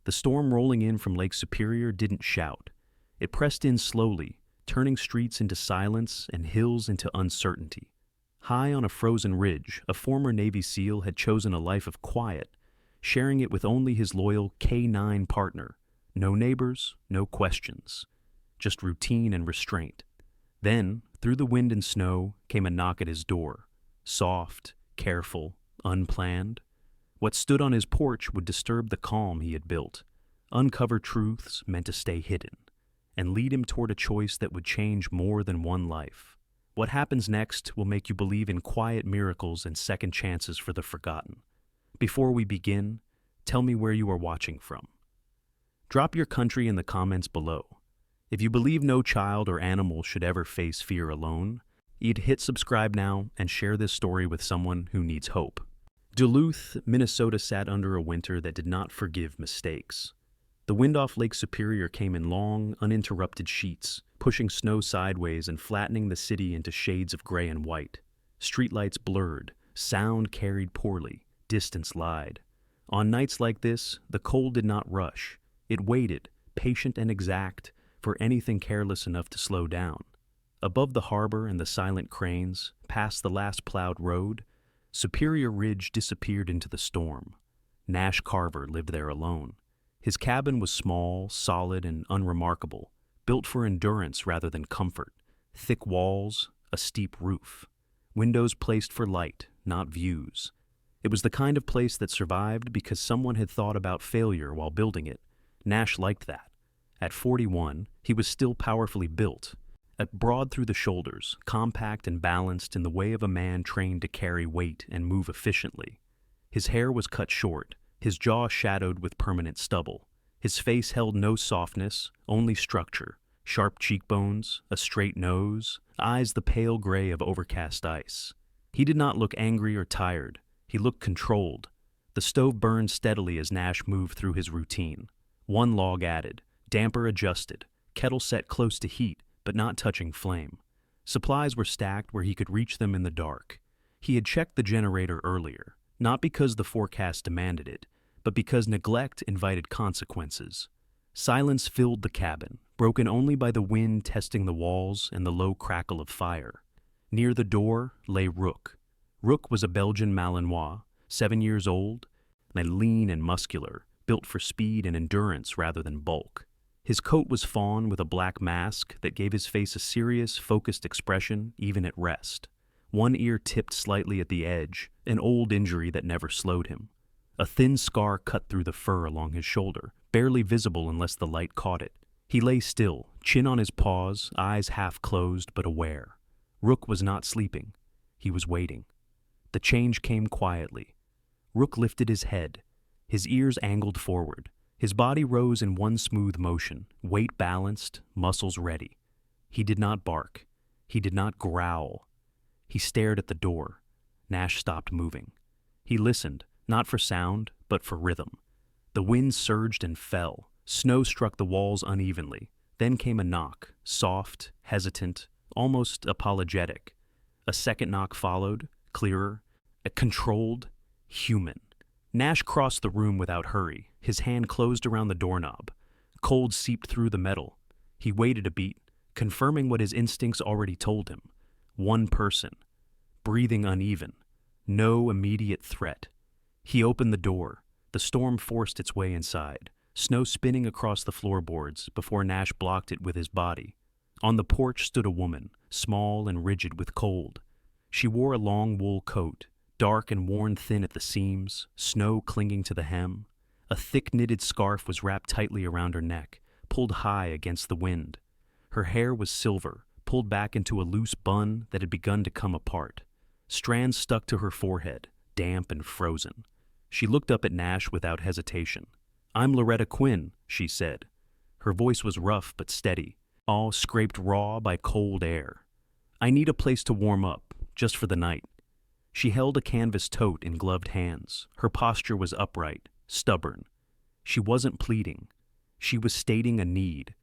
The storm rolling in from Lake Superior didn't shout. It pressed in slowly, turning streets into silence and hills into uncertainty. High on a frozen ridge, a former Navy SEAL had chosen a life of quiet, sharing it with only his loyal K-9 partner. No neighbors, no questions, just routine and restraint. Then, through the wind and snow, came a knock at his door. Soft, careful, unplanned. What stood on his porch would disturb the calm he had built, uncover truths meant to stay hidden, and lead him toward a choice that would change more than one life. What happens next will make you believe in quiet miracles and second chances for the forgotten. Before we begin, tell me where you are watching from. Drop your country in the comments below. If you believe no child or animal should ever face fear alone, you'd hit subscribe now and share this story with someone who needs hope. Duluth, Minnesota sat under a winter that did not forgive mistakes. The wind off Lake Superior came in long, uninterrupted sheets, pushing snow sideways and flattening the city into shades of gray and white. Streetlights blurred, sound carried poorly, distance lied. On nights like this, the cold did not rush. It waited, patient and exact, for anything careless enough to slow down. Above the harbor and the silent cranes, past the last plowed road, Superior Ridge disappeared into the storm. Nash Carver lived there alone. His cabin was small, solid, and unremarkable, built for endurance rather than comfort. Thick walls, a steep roof. Windows placed for light, not views. It was the kind of place that survived because someone had thought about failure while building it. Nash liked that. At 41, he was still powerfully built, broad through the shoulders, compact and balanced in the way of a man trained to carry weight and move efficiently. His hair was cut short, his jaw shadowed with permanent stubble. His face held no softness, only structure, sharp cheekbones, a straight nose, eyes the pale gray of overcast ice. He did not look angry or tired. He looked controlled. The stove burned steadily as Nash moved through his routine. One log added, damper adjusted, kettle set close to heat, but not touching flame. Supplies were stacked where he could reach them in the dark. He had checked the generator earlier, not because the forecast demanded it, but because neglect invited consequences. Silence filled the cabin, broken only by the wind testing the walls and the low crackle of fire. Near the door lay Rook. Rook was a Belgian Malinois, 7 years old, and lean and muscular, built for speed and endurance rather than bulk. His coat was fawn with a black mask that gave his face a serious, focused expression even at rest. One ear tipped slightly at the edge, an old injury that never slowed him. A thin scar cut through the fur along his shoulder, barely visible unless the light caught it. He lay still, chin on his paws, eyes half closed but aware. Rook was not sleeping. He was waiting. The change came quietly. Rook lifted his head, his ears angled forward. His body rose in one smooth motion, weight balanced, muscles ready. He did not bark. He did not growl. He stared at the door. Nash stopped moving. He listened, not for sound, but for rhythm. The wind surged and fell. Snow struck the walls unevenly. Then came a knock, soft, hesitant, almost apologetic. A second knock followed, clearer, controlled, human. Nash crossed the room without hurry. His hand closed around the doorknob. Cold seeped through the metal. He waited a beat, confirming what his instincts already told him. One person. Breathing uneven. No immediate threat. He opened the door. The storm forced its way inside, snow spinning across the floorboards before Nash blocked it with his body. On the porch stood a woman, small and rigid with cold. She wore a long wool coat, dark and worn thin at the seams, snow clinging to the hem. A thick knitted scarf was wrapped tightly around her neck, pulled high against the wind. Her hair was silver, pulled back into a loose bun that had begun to come apart. Strands stuck to her forehead, damp and frozen. She looked up at Nash without hesitation. "I'm Loretta Quinn," she said. Her voice was rough but steady, all scraped raw by cold air. "I need a place to warm up, just for the night." She held a canvas tote in gloved hands. Her posture was upright, stubborn. She wasn't pleading. She was stating a need.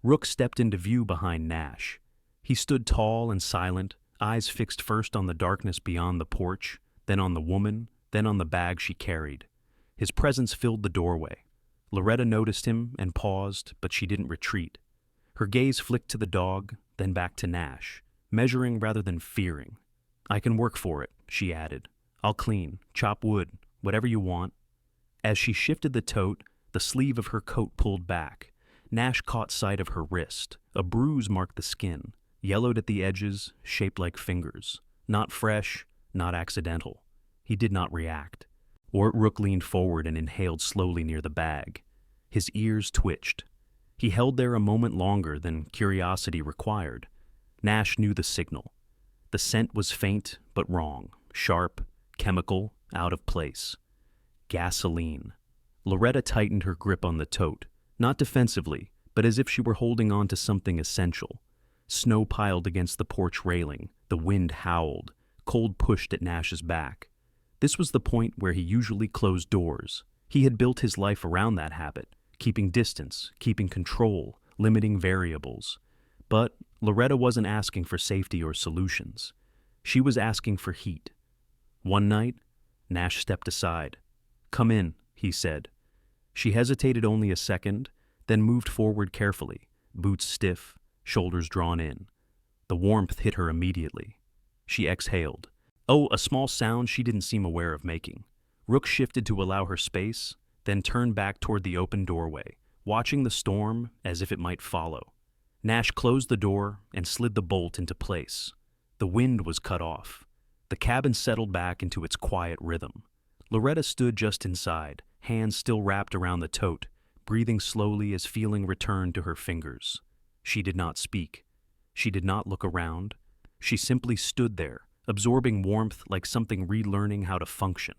Rook stepped into view behind Nash. He stood tall and silent, eyes fixed first on the darkness beyond the porch, then on the woman, then on the bag she carried. His presence filled the doorway. Loretta noticed him and paused, but she didn't retreat. Her gaze flicked to the dog, then back to Nash, measuring rather than fearing. "I can work for it," she added. "I'll clean, chop wood, whatever you want." As she shifted the tote, the sleeve of her coat pulled back. Nash caught sight of her wrist. A bruise marked the skin, yellowed at the edges, shaped like fingers. Not fresh, not accidental. He did not react. Rook leaned forward and inhaled slowly near the bag. His ears twitched. He held there a moment longer than curiosity required. Nash knew the signal. The scent was faint but wrong, sharp, chemical, out of place. Gasoline. Loretta tightened her grip on the tote, not defensively, but as if she were holding on to something essential. Snow piled against the porch railing, the wind howled, cold pushed at Nash's back. This was the point where he usually closed doors. He had built his life around that habit, keeping distance, keeping control, limiting variables. But Loretta wasn't asking for safety or solutions. She was asking for heat. One night, Nash stepped aside. "Come in," he said. She hesitated only a second, then moved forward carefully, boots stiff, shoulders drawn in. The warmth hit her immediately. She exhaled. Oh, a small sound she didn't seem aware of making. Rook shifted to allow her space, then turned back toward the open doorway, watching the storm as if it might follow. Nash closed the door and slid the bolt into place. The wind was cut off. The cabin settled back into its quiet rhythm. Loretta stood just inside, hands still wrapped around the tote, breathing slowly as feeling returned to her fingers. She did not speak. She did not look around. She simply stood there, absorbing warmth like something relearning how to function.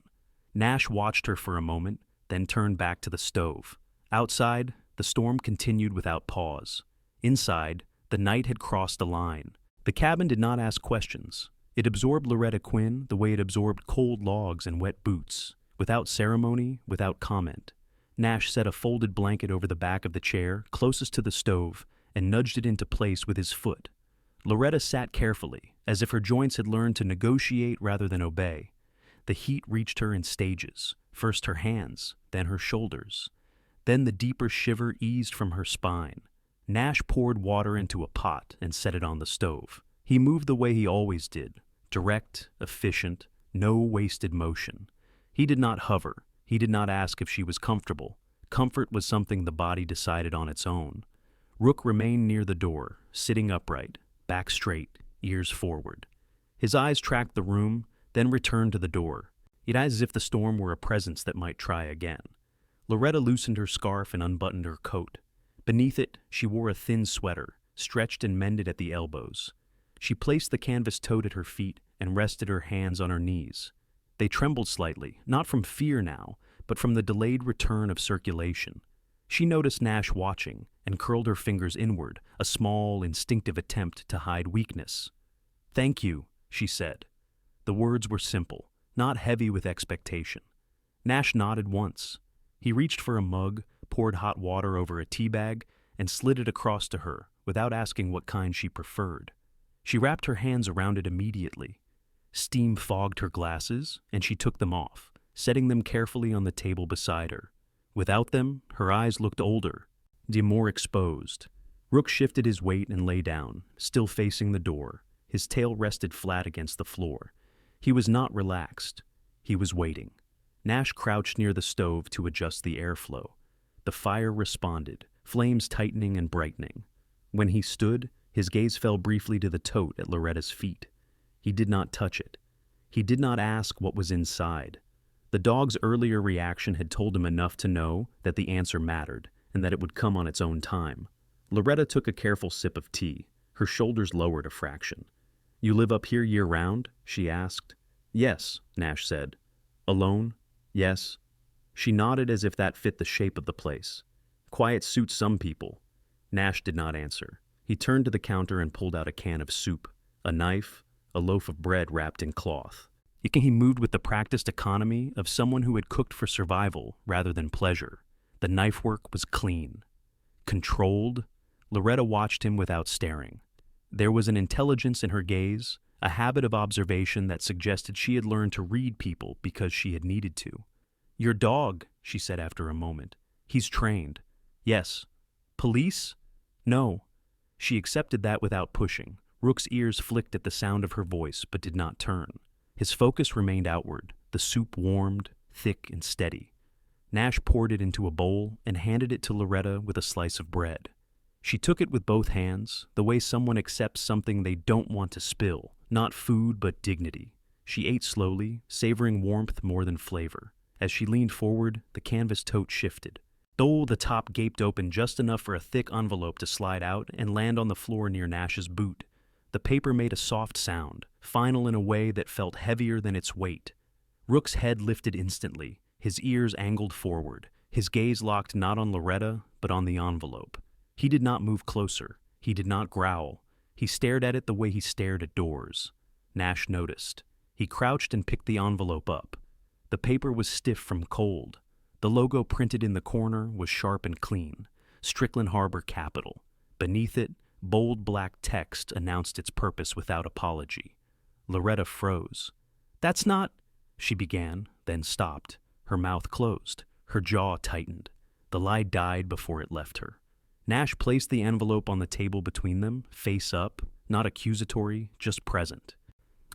Nash watched her for a moment, then turned back to the stove. Outside, the storm continued without pause. Inside, the night had crossed a line. The cabin did not ask questions. It absorbed Loretta Quinn the way it absorbed cold logs and wet boots, without ceremony, without comment. Nash set a folded blanket over the back of the chair closest to the stove and nudged it into place with his foot. Loretta sat carefully, as if her joints had learned to negotiate rather than obey. The heat reached her in stages, first her hands, then her shoulders. Then the deeper shiver eased from her spine. Nash poured water into a pot and set it on the stove. He moved the way he always did, direct, efficient, no wasted motion. He did not hover. He did not ask if she was comfortable. Comfort was something the body decided on its own. Rook remained near the door, sitting upright, back straight, ears forward. His eyes tracked the room, then returned to the door. It was as if the storm were a presence that might try again. Loretta loosened her scarf and unbuttoned her coat. Beneath it, she wore a thin sweater, stretched and mended at the elbows. She placed the canvas tote at her feet and rested her hands on her knees. They trembled slightly, not from fear now, but from the delayed return of circulation. She noticed Nash watching and curled her fingers inward, a small, instinctive attempt to hide weakness. "Thank you," she said. The words were simple, not heavy with expectation. Nash nodded once. He reached for a mug, poured hot water over a tea bag, and slid it across to her, without asking what kind she preferred. She wrapped her hands around it immediately. Steam fogged her glasses, and she took them off, setting them carefully on the table beside her. Without them, her eyes looked older, more exposed. Rook shifted his weight and lay down, still facing the door. His tail rested flat against the floor. He was not relaxed. He was waiting. Nash crouched near the stove to adjust the airflow. The fire responded, flames tightening and brightening. When he stood, his gaze fell briefly to the tote at Loretta's feet. He did not touch it. He did not ask what was inside. The dog's earlier reaction had told him enough to know that the answer mattered and that it would come on its own time. Loretta took a careful sip of tea, her shoulders lowered a fraction. "You live up here year-round?" she asked. "Yes," Nash said. "Alone?" "Yes." She nodded as if that fit the shape of the place. "Quiet suits some people." Nash did not answer. He turned to the counter and pulled out a can of soup, a knife, a loaf of bread wrapped in cloth. He moved with the practiced economy of someone who had cooked for survival rather than pleasure. The knife work was clean. Controlled, Loretta watched him without staring. There was an intelligence in her gaze, a habit of observation that suggested she had learned to read people because she had needed to. "Your dog," she said after a moment. He's trained. Yes. Police? No. She accepted that without pushing. Rook's ears flicked at the sound of her voice, but did not turn. His focus remained outward. The soup warmed, thick and steady. Nash poured it into a bowl and handed it to Loretta with a slice of bread. She took it with both hands, the way someone accepts something they don't want to spill, not food but dignity. She ate slowly, savoring warmth more than flavor. As she leaned forward, the canvas tote shifted. Though the top gaped open just enough for a thick envelope to slide out and land on the floor near Nash's boot. The paper made a soft sound, final in a way that felt heavier than its weight. Rook's head lifted instantly, his ears angled forward, his gaze locked not on Loretta, but on the envelope. He did not move closer. He did not growl. He stared at it the way he stared at doors. Nash noticed. He crouched and picked the envelope up. The paper was stiff from cold. The logo printed in the corner was sharp and clean. Strickland Harbor Capital. Beneath it, bold black text announced its purpose without apology. Loretta froze. "That's not—" she began, then stopped. Her mouth closed. Her jaw tightened. The lie died before it left her. Nash placed the envelope on the table between them, face up, not accusatory, just present.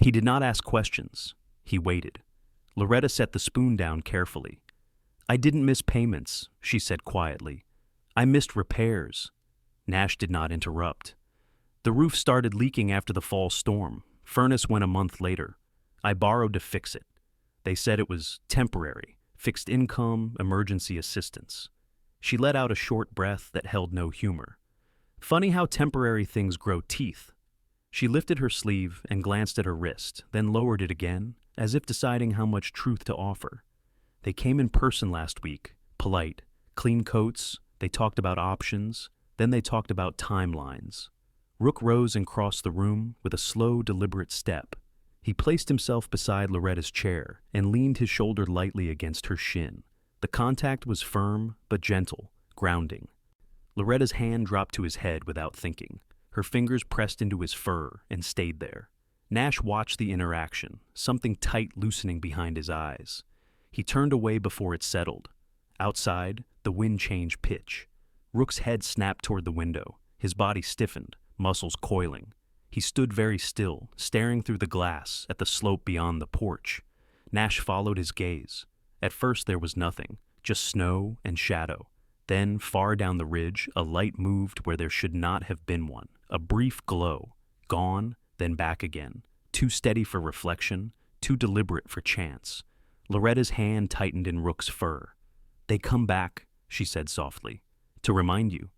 He did not ask questions. He waited. Loretta set the spoon down carefully. "I didn't miss payments," she said quietly. "I missed repairs." Nash did not interrupt. "The roof started leaking after the fall storm. Furnace went a month later. I borrowed to fix it. They said it was temporary, fixed income, emergency assistance." She let out a short breath that held no humor. "Funny how temporary things grow teeth." She lifted her sleeve and glanced at her wrist, then lowered it again, as if deciding how much truth to offer. "They came in person last week, polite, clean coats, they talked about options, then they talked about timelines." Rook rose and crossed the room with a slow, deliberate step. He placed himself beside Loretta's chair and leaned his shoulder lightly against her shin. The contact was firm but gentle, grounding. Loretta's hand dropped to his head without thinking. Her fingers pressed into his fur and stayed there. Nash watched the interaction, something tight loosening behind his eyes. He turned away before it settled. Outside, the wind changed pitch. Rook's head snapped toward the window. His body stiffened, muscles coiling. He stood very still, staring through the glass at the slope beyond the porch. Nash followed his gaze. At first there was nothing, just snow and shadow. Then, far down the ridge, a light moved where there should not have been one. A brief glow. Gone, then back again. Too steady for reflection, too deliberate for chance. Loretta's hand tightened in Rook's fur. "They come back," she said softly, "to remind you."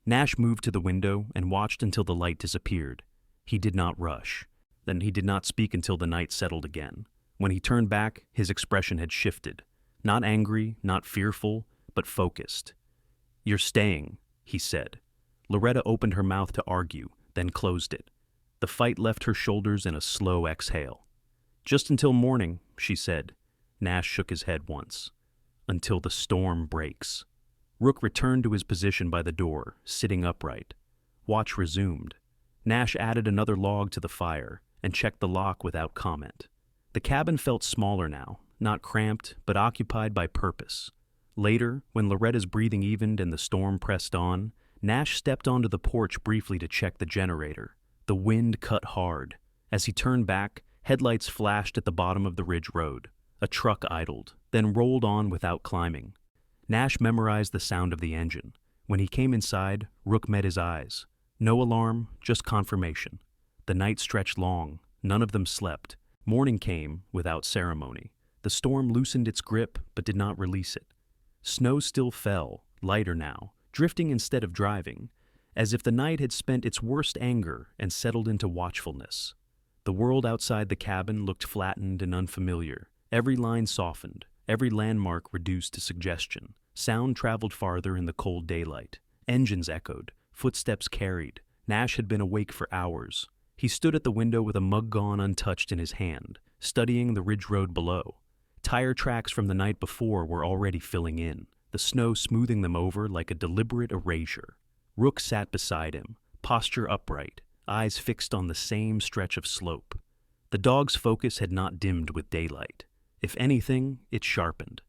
Nash moved to the window and watched until the light disappeared. He did not rush. Then he did not speak until the night settled again. When he turned back, his expression had shifted. Not angry, not fearful, but focused. "You're staying," he said. Loretta opened her mouth to argue, then closed it. The fight left her shoulders in a slow exhale. "Just until morning," she said. Nash shook his head once. "Until the storm breaks." Rook returned to his position by the door, sitting upright. Watch resumed. Nash added another log to the fire and checked the lock without comment. The cabin felt smaller now, not cramped, but occupied by purpose. Later, when Loretta's breathing evened and the storm pressed on, Nash stepped onto the porch briefly to check the generator. The wind cut hard. As he turned back, headlights flashed at the bottom of the ridge road. A truck idled, then rolled on without climbing. Nash memorized the sound of the engine. When he came inside, Rook met his eyes. No alarm, just confirmation. The night stretched long. None of them slept. Morning came without ceremony. The storm loosened its grip, but did not release it. Snow still fell, lighter now, drifting instead of driving, as if the night had spent its worst anger and settled into watchfulness. The world outside the cabin looked flattened and unfamiliar. Every line softened, every landmark reduced to suggestion. Sound traveled farther in the cold daylight. Engines echoed, footsteps carried. Nash had been awake for hours. He stood at the window with a mug gone untouched in his hand, studying the ridge road below. Tire tracks from the night before were already filling in, the snow smoothing them over like a deliberate erasure. Rook sat beside him, posture upright, eyes fixed on the same stretch of slope. The dog's focus had not dimmed with daylight. If anything, it sharpened.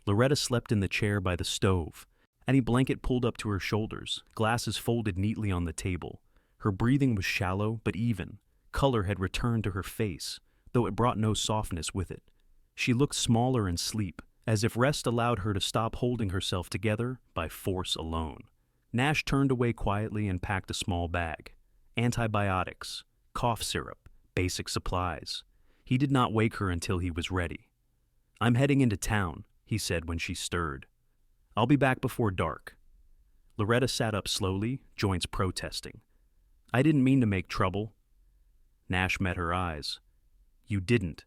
Loretta slept in the chair by the stove. Any blanket pulled up to her shoulders, glasses folded neatly on the table. Her breathing was shallow but even. Color had returned to her face, though it brought no softness with it. She looked smaller in sleep, as if rest allowed her to stop holding herself together by force alone. Nash turned away quietly and packed a small bag. Antibiotics, cough syrup, basic supplies. He did not wake her until he was ready. "I'm heading into town," he said when she stirred. "I'll be back before dark." Loretta sat up slowly, joints protesting. "I didn't mean to make trouble." Nash met her eyes. "You didn't."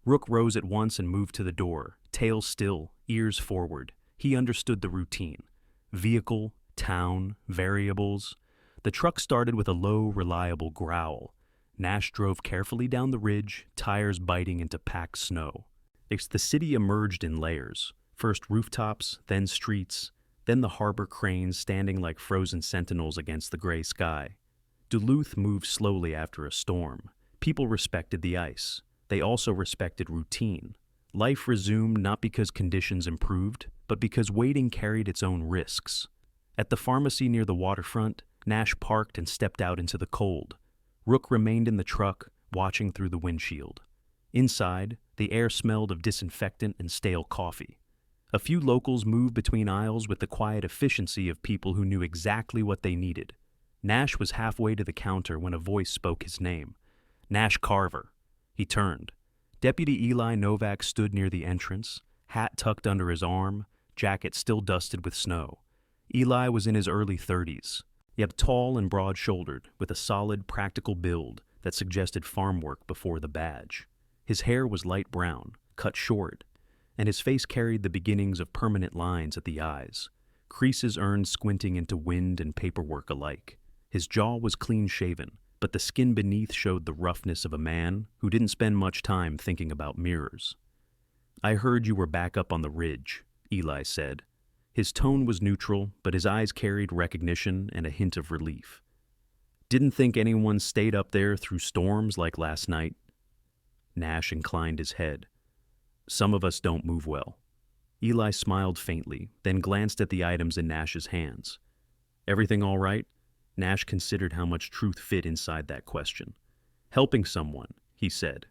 Rook rose at once and moved to the door, tail still, ears forward. He understood the routine. Vehicle, town, variables. The truck started with a low, reliable growl. Nash drove carefully down the ridge, tires biting into packed snow. The city emerged in layers. First rooftops, then streets, then the harbor cranes standing like frozen sentinels against the gray sky. Duluth moved slowly after a storm. People respected the ice. They also respected routine. Life resumed not because conditions improved, but because waiting carried its own risks. At the pharmacy near the waterfront, Nash parked and stepped out into the cold. Rook remained in the truck, watching through the windshield. Inside, the air smelled of disinfectant and stale coffee. A few locals moved between aisles with the quiet efficiency of people who knew exactly what they needed. Nash was halfway to the counter when a voice spoke his name. "Nash Carver." He turned. Deputy Eli Novak stood near the entrance, hat tucked under his arm, jacket still dusted with snow. Eli was in his early 30s, yet tall and broad-shouldered, with a solid, practical build that suggested farm work before the badge. His hair was light brown, cut short, and his face carried the beginnings of permanent lines at the eyes, creases earned squinting into wind and paperwork alike. His jaw was clean-shaven, but the skin beneath showed the roughness of a man who didn't spend much time thinking about mirrors. "I heard you were back up on the ridge," Eli said. His tone was neutral, but his eyes carried recognition and a hint of relief. "Didn't think anyone stayed up there through storms like last night." Nash inclined his head. "Some of us don't move well." Eli smiled faintly, then glanced at the items in Nash's hands. "Everything all right?" Nash considered how much truth fit inside that question. "Helping someone," he said.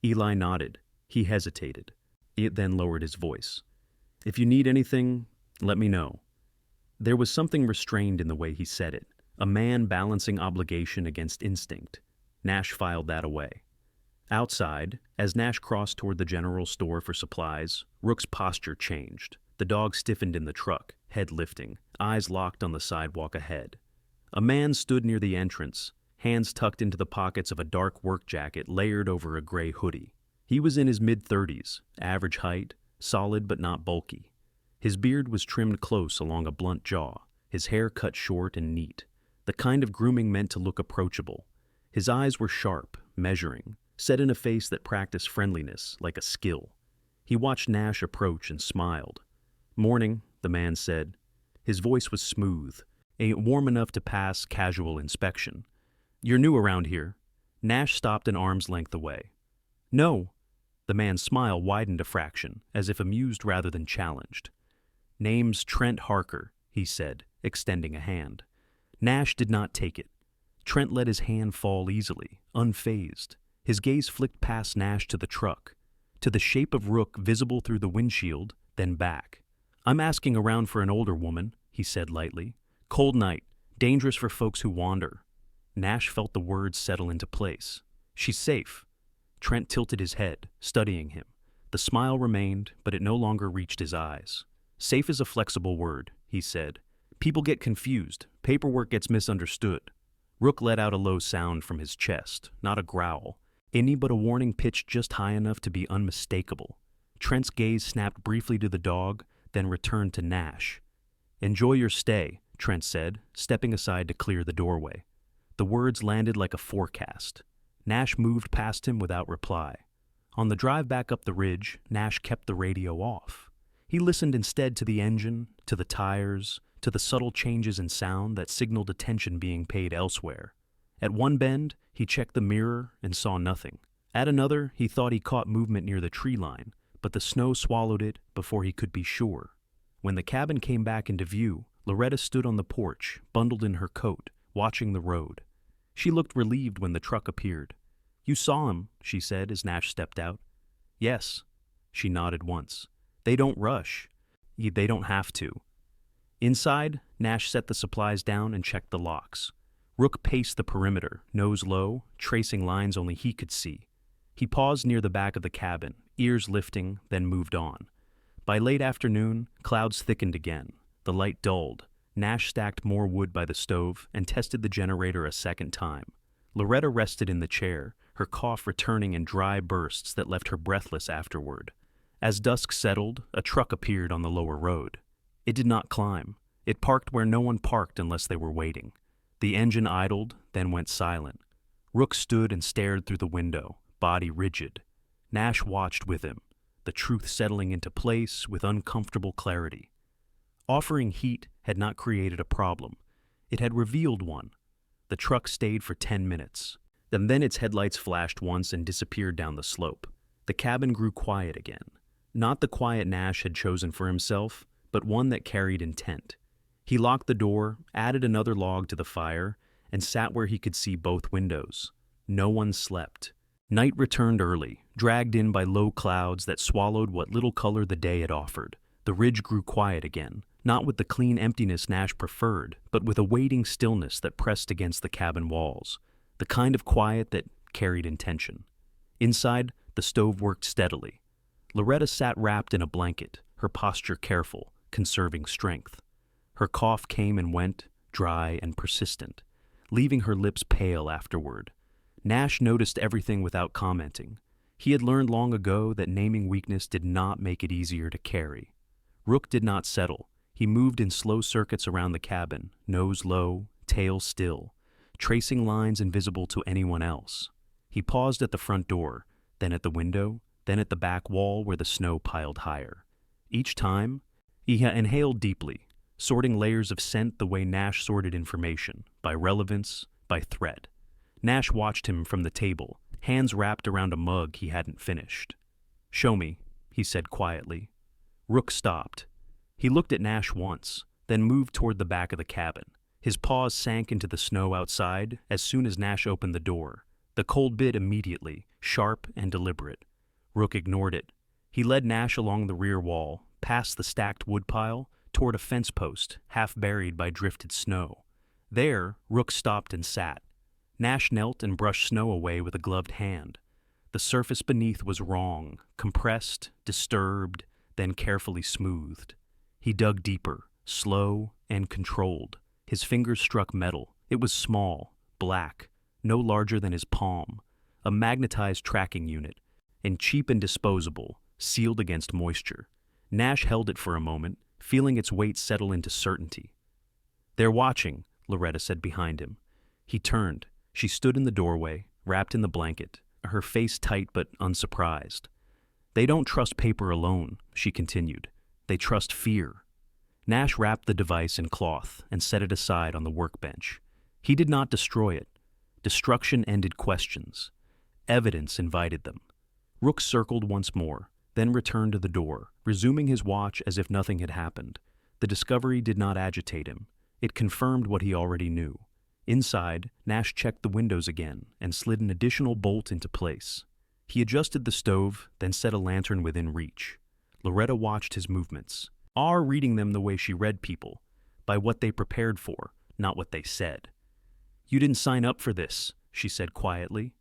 Eli nodded. He hesitated. It then lowered his voice. "If you need anything, let me know." There was something restrained in the way he said it, a man balancing obligation against instinct. Nash filed that away. Outside, as Nash crossed toward the general store for supplies, Rook's posture changed. The dog stiffened in the truck, head lifting, eyes locked on the sidewalk ahead. A man stood near the entrance, hands tucked into the pockets of a dark work jacket layered over a gray hoodie. He was in his mid-30s, average height, solid but not bulky. His beard was trimmed close along a blunt jaw, his hair cut short and neat, the kind of grooming meant to look approachable. His eyes were sharp, measuring, set in a face that practiced friendliness like a skill. He watched Nash approach and smiled. "Morning," the man said. His voice was smooth, warm enough to pass casual inspection. "You're new around here." Nash stopped an arm's length away. "No." The man's smile widened a fraction, as if amused rather than challenged. "Name's Trent Harker," he said, extending a hand. Nash did not take it. Trent let his hand fall easily, unfazed. His gaze flicked past Nash to the truck, to the shape of Rook visible through the windshield, then back. "I'm asking around for an older woman," he said lightly. "Cold night, dangerous for folks who wander." Nash felt the words settle into place. "She's safe." Trent tilted his head, studying him. The smile remained, but it no longer reached his eyes. "Safe is a flexible word," he said. "People get confused. Paperwork gets misunderstood." Rook let out a low sound from his chest, not a growl. Any but a warning pitched just high enough to be unmistakable. Trent's gaze snapped briefly to the dog, then returned to Nash. "Enjoy your stay," Trent said, stepping aside to clear the doorway. The words landed like a forecast. Nash moved past him without reply. On the drive back up the ridge, Nash kept the radio off. He listened instead to the engine, to the tires, to the subtle changes in sound that signaled attention being paid elsewhere. At one bend, he checked the mirror and saw nothing. At another, he thought he caught movement near the tree line, but the snow swallowed it before he could be sure. When the cabin came back into view, Loretta stood on the porch, bundled in her coat, watching the road. She looked relieved when the truck appeared. "You saw him," she said as Nash stepped out. "Yes." She nodded once. "They don't rush. They don't have to." Inside, Nash set the supplies down and checked the locks. Rook paced the perimeter, nose low, tracing lines only he could see. He paused near the back of the cabin, ears lifting, then moved on. By late afternoon, clouds thickened again. The light dulled. Nash stacked more wood by the stove and tested the generator a second time. Loretta rested in the chair, her cough returning in dry bursts that left her breathless afterward. As dusk settled, a truck appeared on the lower road. It did not climb. It parked where no one parked unless they were waiting. The engine idled, then went silent. Rook stood and stared through the window, body rigid. Nash watched with him, the truth settling into place with uncomfortable clarity. Offering heat had not created a problem. It had revealed one. The truck stayed for 10 minutes. And then its headlights flashed once and disappeared down the slope. The cabin grew quiet again. Not the quiet Nash had chosen for himself, but one that carried intent. He locked the door, added another log to the fire, and sat where he could see both windows. No one slept. Night returned early, dragged in by low clouds that swallowed what little color the day had offered. The ridge grew quiet again, not with the clean emptiness Nash preferred, but with a waiting stillness that pressed against the cabin walls, the kind of quiet that carried intention. Inside, the stove worked steadily. Loretta sat wrapped in a blanket, her posture careful, conserving strength. Her cough came and went, dry and persistent, leaving her lips pale afterward. Nash noticed everything without commenting. He had learned long ago that naming weakness did not make it easier to carry. Rook did not settle. He moved in slow circuits around the cabin, nose low, tail still, tracing lines invisible to anyone else. He paused at the front door, then at the window, then at the back wall where the snow piled higher. Each time, he inhaled deeply, sorting layers of scent the way Nash sorted information, by relevance, by threat. Nash watched him from the table, hands wrapped around a mug he hadn't finished. "Show me," he said quietly. Rook stopped. He looked at Nash once, then moved toward the back of the cabin. His paws sank into the snow outside as soon as Nash opened the door. The cold bit immediately, sharp and deliberate. Rook ignored it. He led Nash along the rear wall, past the stacked woodpile, toward a fence post, half buried by drifted snow. There, Rook stopped and sat. Nash knelt and brushed snow away with a gloved hand. The surface beneath was wrong, compressed, disturbed, then carefully smoothed. He dug deeper, slow and controlled. His fingers struck metal. It was small, black, no larger than his palm, a magnetized tracking unit, and cheap and disposable, sealed against moisture. Nash held it for a moment, feeling its weight settle into certainty. "They're watching," Loretta said behind him. He turned. She stood in the doorway, wrapped in the blanket, her face tight but unsurprised. "They don't trust paper alone," she continued. "They trust fear." Nash wrapped the device in cloth and set it aside on the workbench. He did not destroy it. Destruction ended questions. Evidence invited them. Rook circled once more, then returned to the door, resuming his watch as if nothing had happened. The discovery did not agitate him. It confirmed what he already knew. Inside, Nash checked the windows again and slid an additional bolt into place. He adjusted the stove, then set a lantern within reach. Loretta watched his movements, reading them the way she read people, by what they prepared for, not what they said. "You didn't sign up for this," she said quietly.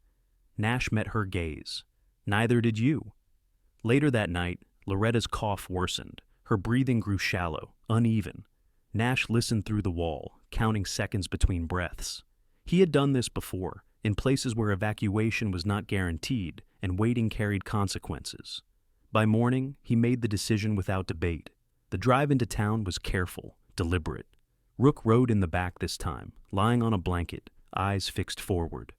Nash met her gaze. "Neither did you." Later that night, Loretta's cough worsened. Her breathing grew shallow, uneven. Nash listened through the wall, counting seconds between breaths. He had done this before, in places where evacuation was not guaranteed and waiting carried consequences. By morning, he made the decision without debate. The drive into town was careful, deliberate. Rook rode in the back this time, lying on a blanket, eyes fixed forward.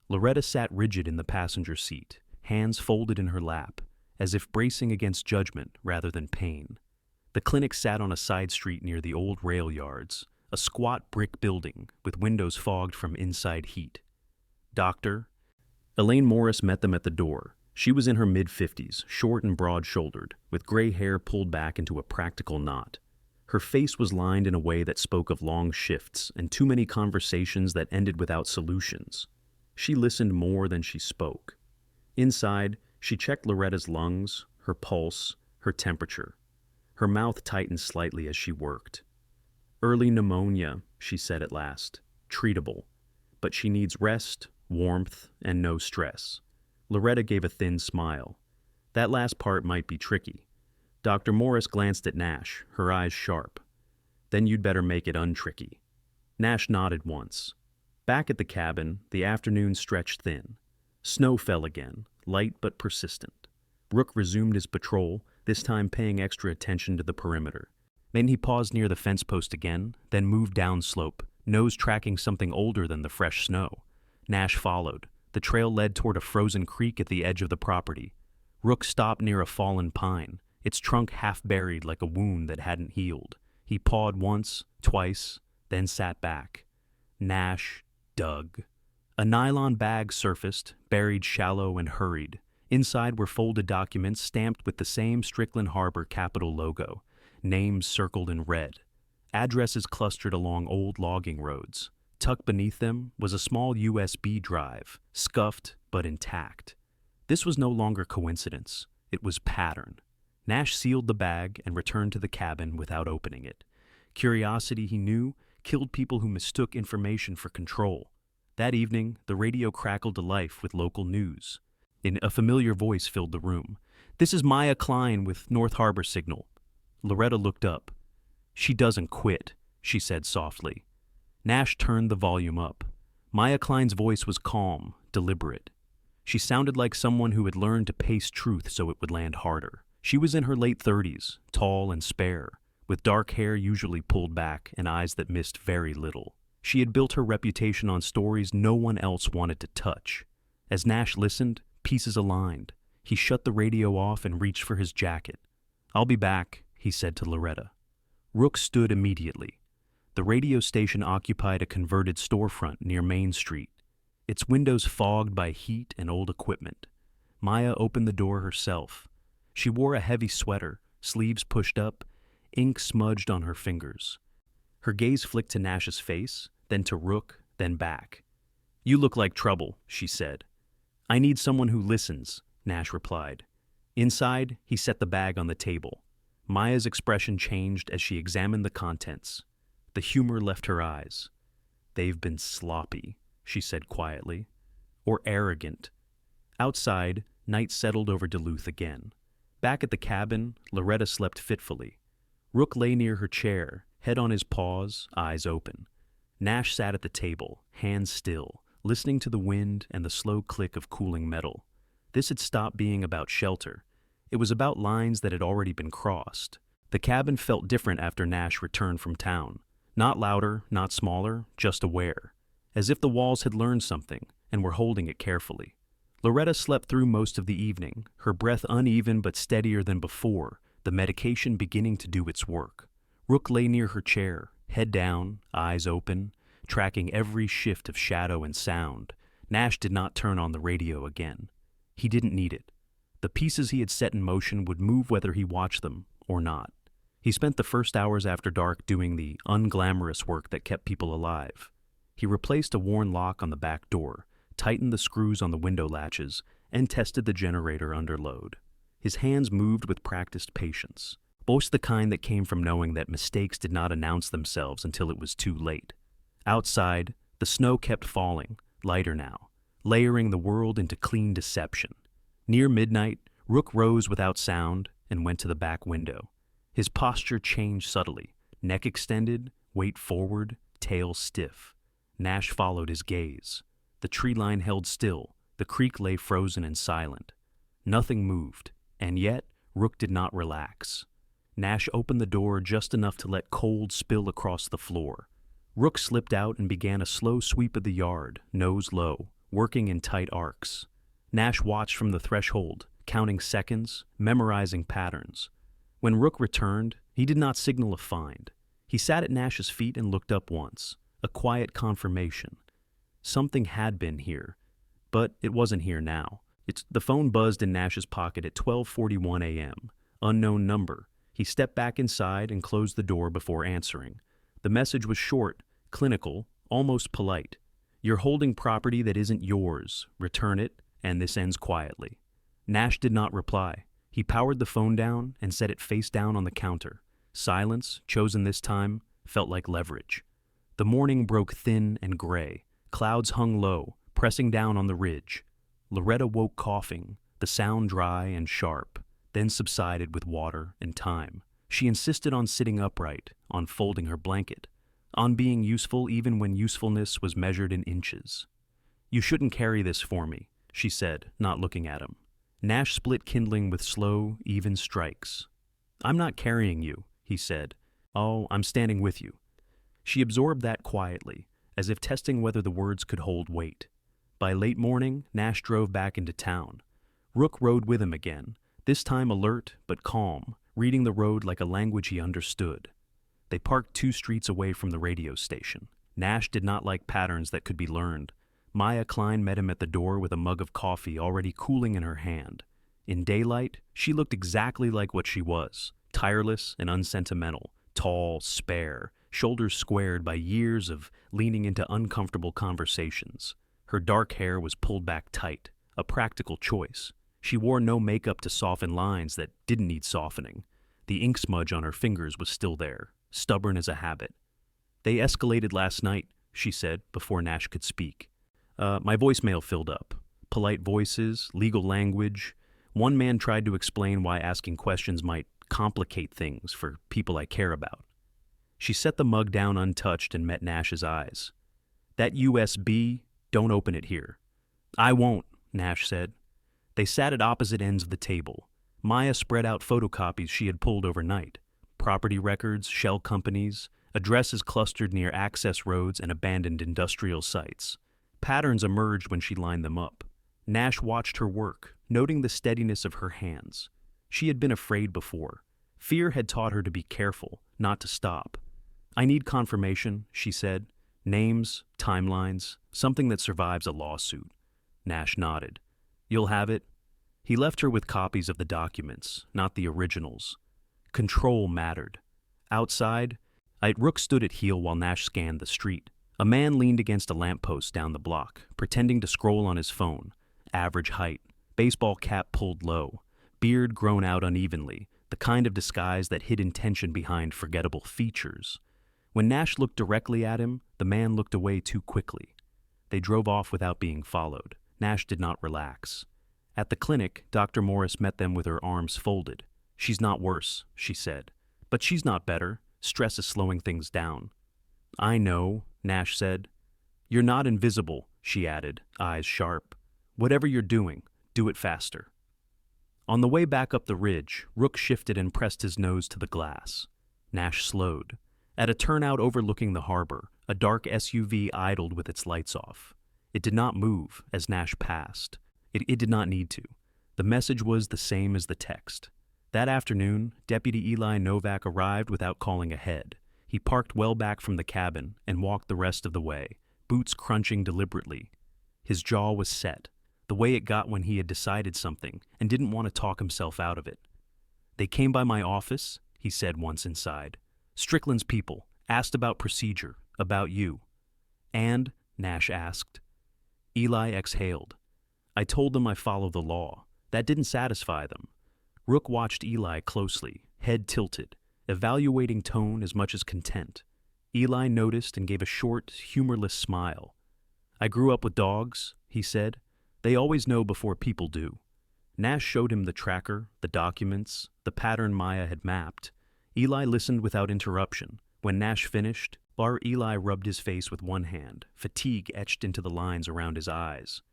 Loretta sat rigid in the passenger seat, hands folded in her lap, as if bracing against judgment rather than pain. The clinic sat on a side street near the old rail yards, a squat brick building with windows fogged from inside heat. "Doctor?" Elaine Morris met them at the door. She was in her mid-50s, short and broad-shouldered, with gray hair pulled back into a practical knot. Her face was lined in a way that spoke of long shifts and too many conversations that ended without solutions. She listened more than she spoke. Inside, she checked Loretta's lungs, her pulse, her temperature. Her mouth tightened slightly as she worked. "Early pneumonia," she said at last. "Treatable. But she needs rest, warmth, and no stress." Loretta gave a thin smile. "That last part might be tricky." Dr. Morris glanced at Nash, her eyes sharp. "Then you'd better make it untricky." Nash nodded once. Back at the cabin, the afternoon stretched thin. Snow fell again, light but persistent. Rook resumed his patrol, this time paying extra attention to the perimeter. Then he paused near the fence post again, then moved downslope, nose tracking something older than the fresh snow. Nash followed. The trail led toward a frozen creek at the edge of the property. Rook stopped near a fallen pine, its trunk half buried like a wound that hadn't healed. He pawed once, twice, then sat back. Nash dug. A nylon bag surfaced, buried shallow and hurried. Inside were folded documents stamped with the same Strickland Harbor Capital logo, names circled in red. Addresses clustered along old logging roads. Tucked beneath them was a small USB drive, scuffed but intact. This was no longer coincidence. It was pattern. Nash sealed the bag and returned to the cabin without opening it. Curiosity, he knew, killed people who mistook information for control. That evening, the radio crackled to life with local news. A familiar voice filled the room. "This is Maya Klein with North Harbor Signal." Loretta looked up. "She doesn't quit," she said softly. Nash turned the volume up. Maya Klein's voice was calm, deliberate. She sounded like someone who had learned to pace truth so it would land harder. She was in her late 30s, tall and spare, with dark hair usually pulled back and eyes that missed very little. She had built her reputation on stories no one else wanted to touch. As Nash listened, pieces aligned. He shut the radio off and reached for his jacket. "I'll be back," he said to Loretta. Rook stood immediately. The radio station occupied a converted storefront near Main Street, its windows fogged by heat and old equipment. Maya opened the door herself. She wore a heavy sweater, sleeves pushed up, ink smudged on her fingers. Her gaze flicked to Nash's face, then to Rook, then back. "You look like trouble," she said. "I need someone who listens," Nash replied. Inside, he set the bag on the table. Maya's expression changed as she examined the contents. The humor left her eyes. "They've been sloppy," she said quietly. "Or arrogant." Outside, night settled over Duluth again. Back at the cabin, Loretta slept fitfully. Rook lay near her chair, head on his paws, eyes open. Nash sat at the table, hands still, listening to the wind and the slow click of cooling metal. This had stopped being about shelter. It was about lines that had already been crossed. The cabin felt different after Nash returned from town. Not louder, not smaller, just aware. As if the walls had learned something and were holding it carefully. Loretta slept through most of the evening, her breath uneven but steadier than before, the medication beginning to do its work. Rook lay near her chair, head down, eyes open, tracking every shift of shadow and sound. Nash did not turn on the radio again. He didn't need it. The pieces he had set in motion would move whether he watched them or not. He spent the first hours after dark doing the unglamorous work that kept people alive. He replaced a worn lock on the back door, tightened the screws on the window latches, and tested the generator under load. His hands moved with practiced patience, both the kind that came from knowing that mistakes did not announce themselves until it was too late. Outside, the snow kept falling, lighter now, layering the world into clean deception. Near midnight, Rook rose without sound and went to the back window. His posture changed subtly, neck extended, weight forward, tail stiff. Nash followed his gaze. The tree line held still, the creek lay frozen and silent. Nothing moved, and yet Rook did not relax. Nash opened the door just enough to let cold spill across the floor. Rook slipped out and began a slow sweep of the yard, nose low, working in tight arcs. Nash watched from the threshold, counting seconds, memorizing patterns. When Rook returned, he did not signal a find. He sat at Nash's feet and looked up once, a quiet confirmation. Something had been here, but it wasn't here now. The phone buzzed in Nash's pocket at 12:41 a.m. Unknown number. He He stepped back inside and closed the door before answering. The message was short, clinical, almost polite. You're holding property that isn't yours. Return it, and this ends quietly. Nash did not reply. He powered the phone down and set it face down on the counter. Silence, chosen this time, felt like leverage. The morning broke thin and gray. Clouds hung low, pressing down on the ridge. Loretta woke coughing, the sound dry and sharp, then subsided with water and time. She insisted on sitting upright, on folding her blanket, on being useful even when usefulness was measured in inches. "You shouldn't carry this for me," she said, not looking at him. Nash split kindling with slow, even strikes. "I'm not carrying you," he said. "Oh, I'm standing with you." She absorbed that quietly, as if testing whether the words could hold weight. By late morning, Nash drove back into town. Rook rode with him again, this time alert but calm, reading the road like a language he understood. They parked 2 streets away from the radio station. Nash did not like patterns that could be learned. Maya Klein met him at the door with a mug of coffee already cooling in her hand. In daylight, she looked exactly like what she was, tireless and unsentimental, tall, spare, shoulders squared by years of leaning into uncomfortable conversations. Her dark hair was pulled back tight, a practical choice. She wore no makeup to soften lines that didn't need softening. The ink smudge on her fingers was still there, stubborn as a habit. "They escalated last night," she said before Nash could speak. My voicemail filled up. Polite voices, legal language. One man tried to explain why asking questions might complicate things for people I care about. She set the mug down untouched and met Nash's eyes. "That USB, don't open it here." "I won't," Nash said. They sat at opposite ends of the table. Maya spread out photocopies she had pulled overnight. Property records, shell companies, addresses clustered near access roads and abandoned industrial sites. Patterns emerged when she lined them up. Nash watched her work, noting the steadiness of her hands. She had been afraid before. Fear had taught her to be careful, not to stop. "I need confirmation," she said. "Names, timelines, something that survives a lawsuit." Nash nodded. "You'll have it?" He left her with copies of the documents, not the originals. Control mattered. Outside, Rook stood at heel while Nash scanned the street. A man leaned against a lamppost down the block, pretending to scroll on his phone. Average height, baseball cap pulled low, beard grown out unevenly, the kind of disguise that hid intention behind forgettable features. When Nash looked directly at him, the man looked away too quickly. They drove off without being followed. Nash did not relax. At the clinic, Dr. Morris met them with her arms folded. "She's not worse," she said. "But she's not better. Stress is slowing things down." "I know," Nash said. "You're not invisible," she added, eyes sharp. "Whatever you're doing, do it faster." On the way back up the ridge, Rook shifted and pressed his nose to the glass. Nash slowed. At a turnout overlooking the harbor, a dark SUV idled with its lights off. It did not move as Nash passed. It did not need to. The message was the same as the text. That afternoon, Deputy Eli Novak arrived without calling ahead. He parked well back from the cabin and walked the rest of the way, boots crunching deliberately. His jaw was set, the way it got when he had decided something and didn't want to talk himself out of it. "They came by my office," he said once inside. "Strickland's people, asked about procedure, about you." "And?" Nash asked. Eli exhaled. "I told them I follow the law. That didn't satisfy them." Rook watched Eli closely, head tilted, evaluating tone as much as content. Eli noticed and gave a short, humorless smile. "I grew up with dogs," he said. "They always know before people do." Nash showed him the tracker, the documents, the pattern Maya had mapped. Eli listened without interruption. When Nash finished, Eli rubbed his face with one hand, fatigue etched into the lines around his eyes.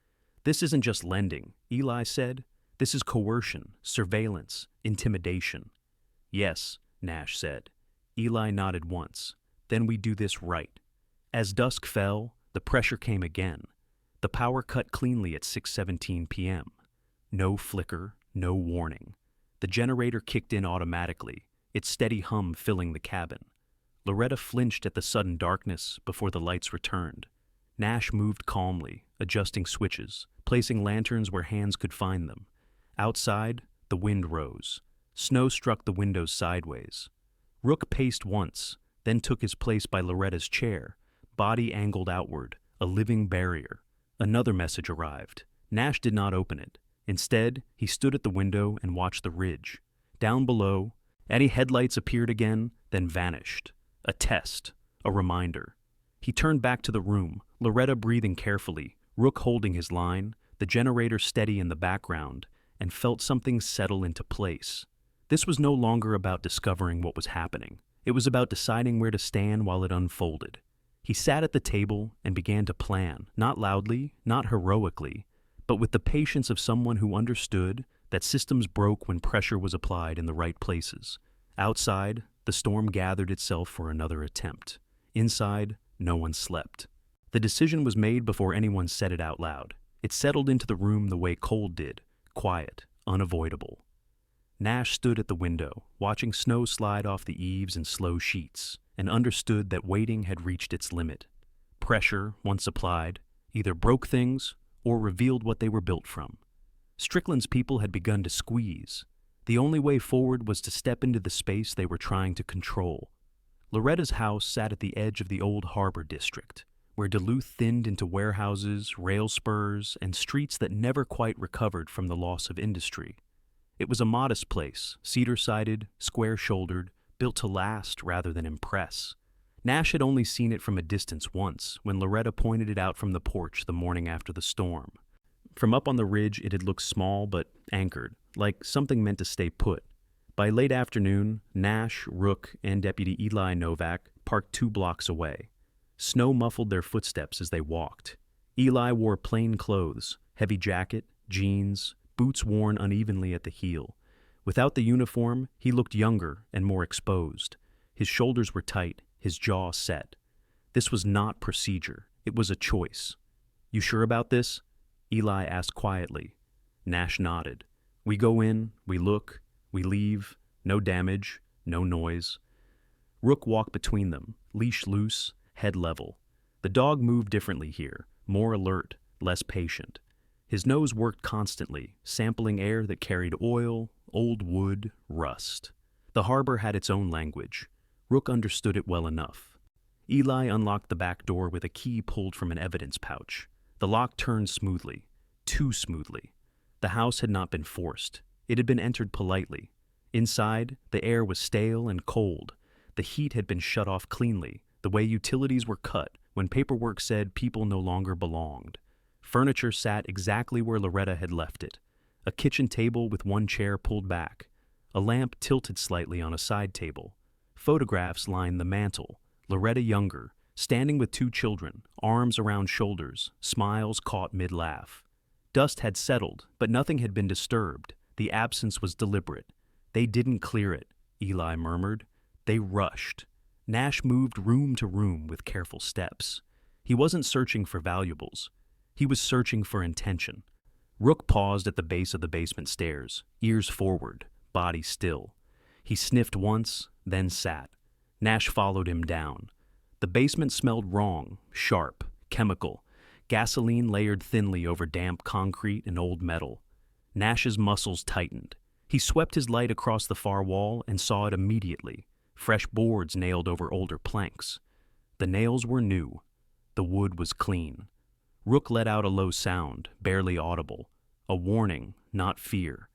"This isn't just lending," Eli said. "This is coercion, surveillance, intimidation." "Yes," Nash said. Eli nodded once. "Then we do this right." As dusk fell, the pressure came again. The power cut cleanly at 6:17 p.m. No flicker, no warning. The generator kicked in automatically, its steady hum filling the cabin. Loretta flinched at the sudden darkness before the lights returned. Nash moved calmly, adjusting switches, placing lanterns where hands could find them. Outside, the wind rose. Snow struck the windows sideways. Rook paced once, then took his place by Loretta's chair, body angled outward, a living barrier. Another message arrived. Nash did not open it. Instead, he stood at the window and watched the ridge. Down below, any headlights appeared again, then vanished. A test, a reminder. He turned back to the room, Loretta breathing carefully, Rook holding his line, the generator steady in the background, and felt something settle into place. This was no longer about discovering what was happening. It was about deciding where to stand while it unfolded. He sat at the table and began to plan, not loudly, not heroically, but with the patience of someone who understood that systems broke when pressure was applied in the right places. Outside, the storm gathered itself for another attempt. Inside, no one slept. The decision was made before anyone said it out loud. It settled into the room the way cold did, quiet, unavoidable. Nash stood at the window, watching snow slide off the eaves in slow sheets, and understood that waiting had reached its limit. Pressure, once applied, either broke things or revealed what they were built from. Strickland's people had begun to squeeze. The only way forward was to step into the space they were trying to control. Loretta's house sat at the edge of the old harbor district, where Duluth thinned into warehouses, rail spurs, and streets that never quite recovered from the loss of industry. It was a modest place, cedar-sided, square-shouldered, built to last rather than impress. Nash had only seen it from a distance once, when Loretta pointed it out from the porch the morning after the storm. From up on the ridge, it had looked small but anchored, like something meant to stay put. By late afternoon, Nash, Rook, and Deputy Eli Novak parked 2 blocks away. Snow muffled their footsteps as they walked. Eli wore plain clothes, heavy jacket, jeans, boots worn unevenly at the heel. Without the uniform, he looked younger and more exposed. His shoulders were tight, his jaw set. This was not procedure. It was a choice. "You sure about this?" Eli asked quietly. Nash nodded. "We go in, we look, we leave, no damage, no noise." Rook walked between them, leash loose, head level. The dog moved differently here, more alert, less patient. His nose worked constantly, sampling air that carried oil, old wood, rust. The harbor had its own language. Rook understood it well enough. Eli unlocked the back door with a key pulled from an evidence pouch. The lock turned smoothly, too smoothly. The house had not been forced. It had been entered politely. Inside, the air was stale and cold. The heat had been shut off cleanly, the way utilities were cut when paperwork said people no longer belonged. Furniture sat exactly where Loretta had left it. A kitchen table with one chair pulled back. A lamp tilted slightly on a side table. Photographs lined the mantel. Loretta younger, standing with 2 children, arms around shoulders, smiles caught mid-laugh. Dust had settled, but nothing had been disturbed. The absence was deliberate. "They didn't clear it," Eli murmured. "They rushed." Nash moved room to room with careful steps. He wasn't searching for valuables. He was searching for intention. Rook paused at the base of the basement stairs, ears forward, body still. He sniffed once, then sat. Nash followed him down. The basement smelled wrong, sharp, chemical. Gasoline layered thinly over damp concrete and old metal. Nash's muscles tightened. He swept his light across the far wall and saw it immediately. Fresh boards nailed over older planks. The nails were new. The wood was clean. Rook let out a low sound, barely audible. A warning, not fear.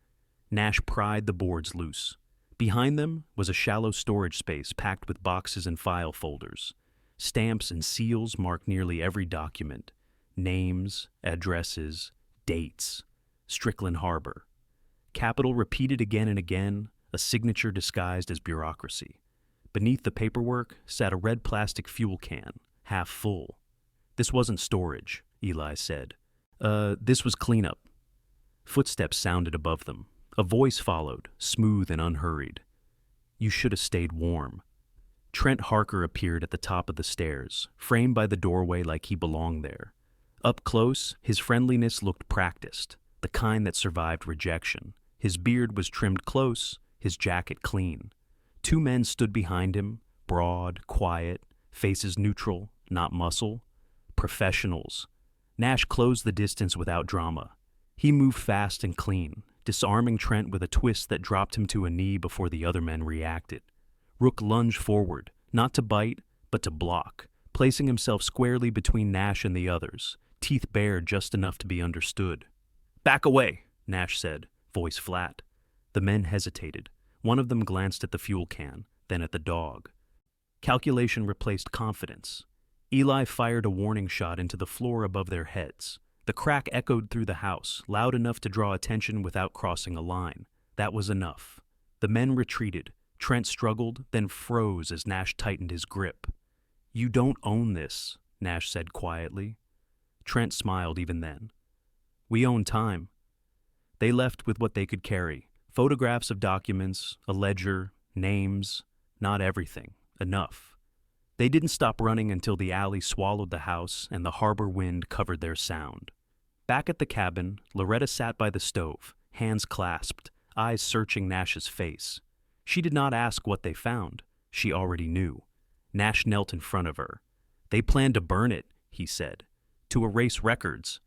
Nash pried the boards loose. Behind them was a shallow storage space packed with boxes and file folders. Stamps and seals marked nearly every document. Names, addresses, dates. Strickland Harbor. Capital repeated again and again, a signature disguised as bureaucracy. Beneath the paperwork sat a red plastic fuel can, half full. "This wasn't storage," Eli said. This was cleanup." Footsteps sounded above them. A voice followed, smooth and unhurried. "You should have stayed warm." Trent Harker appeared at the top of the stairs, framed by the doorway like he belonged there. Up close, his friendliness looked practiced, the kind that survived rejection. His beard was trimmed close, his jacket clean. 2 men stood behind him, broad, quiet, faces neutral, not muscle. Professionals. Nash closed the distance without drama. He moved fast and clean, disarming Trent with a twist that dropped him to a knee before the other men reacted. Rook lunged forward, not to bite, but to block, placing himself squarely between Nash and the others, teeth bared just enough to be understood. "Back away," Nash said, voice flat. The men hesitated. One of them glanced at the fuel can, then at the dog. Calculation replaced confidence. Eli fired a warning shot into the floor above their heads. The crack echoed through the house, loud enough to draw attention without crossing a line. That was enough. The men retreated. Trent struggled, then froze as Nash tightened his grip. "You don't own this," Nash said quietly. Trent smiled even then. "We own time." They left with what they could carry. Photographs of documents, a ledger, names, not everything. Enough. They didn't stop running until the alley swallowed the house and the harbor wind covered their sound. Back at the cabin, Loretta sat by the stove, hands clasped, eyes searching Nash's face. She did not ask what they found. She already knew. Nash knelt in front of her. "They planned to burn it," he said. "To erase records."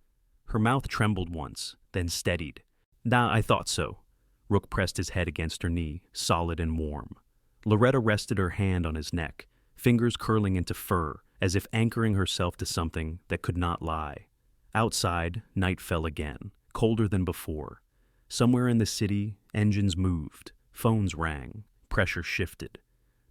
Her mouth trembled once, then steadied. "Nah, I thought so." Rook pressed his head against her knee, solid and warm. Loretta rested her hand on his neck, fingers curling into fur, as if anchoring herself to something that could not lie. Outside, night fell again, colder than before. Somewhere in the city, engines moved, phones rang, pressure shifted.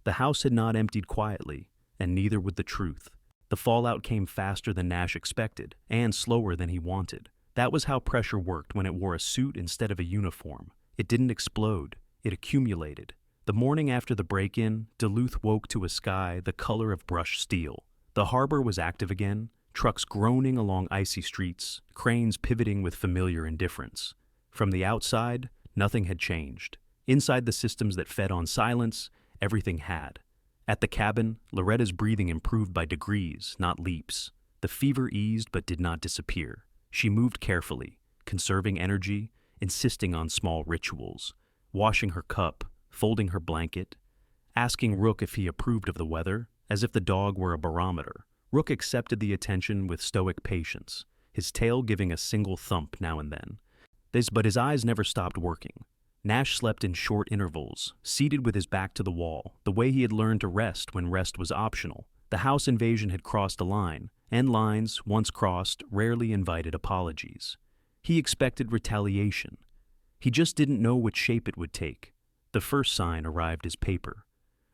The house had not emptied quietly, and neither would the truth. The fallout came faster than Nash expected, and slower than he wanted. That was how pressure worked when it wore a suit instead of a uniform. It didn't explode, it accumulated. The morning after the break-in, Duluth woke to a sky the color of brushed steel. The harbor was active again, trucks groaning along icy streets, cranes pivoting with familiar indifference. From the outside, nothing had changed. Inside the systems that fed on silence, everything had. At the cabin, Loretta's breathing improved by degrees, not leaps. The fever eased but did not disappear. She moved carefully, conserving energy, insisting on small rituals, washing her cup, folding her blanket, asking Rook if he approved of the weather, as if the dog were a barometer. Rook accepted the attention with stoic patience, his tail giving a single thump now and then. But his eyes never stopped working. Nash slept in short intervals, seated with his back to the wall, the way he had learned to rest when rest was optional. The house invasion had crossed a line, and lines, once crossed, rarely invited apologies. He expected retaliation. He just didn't know which shape it would take. The first sign arrived as paper.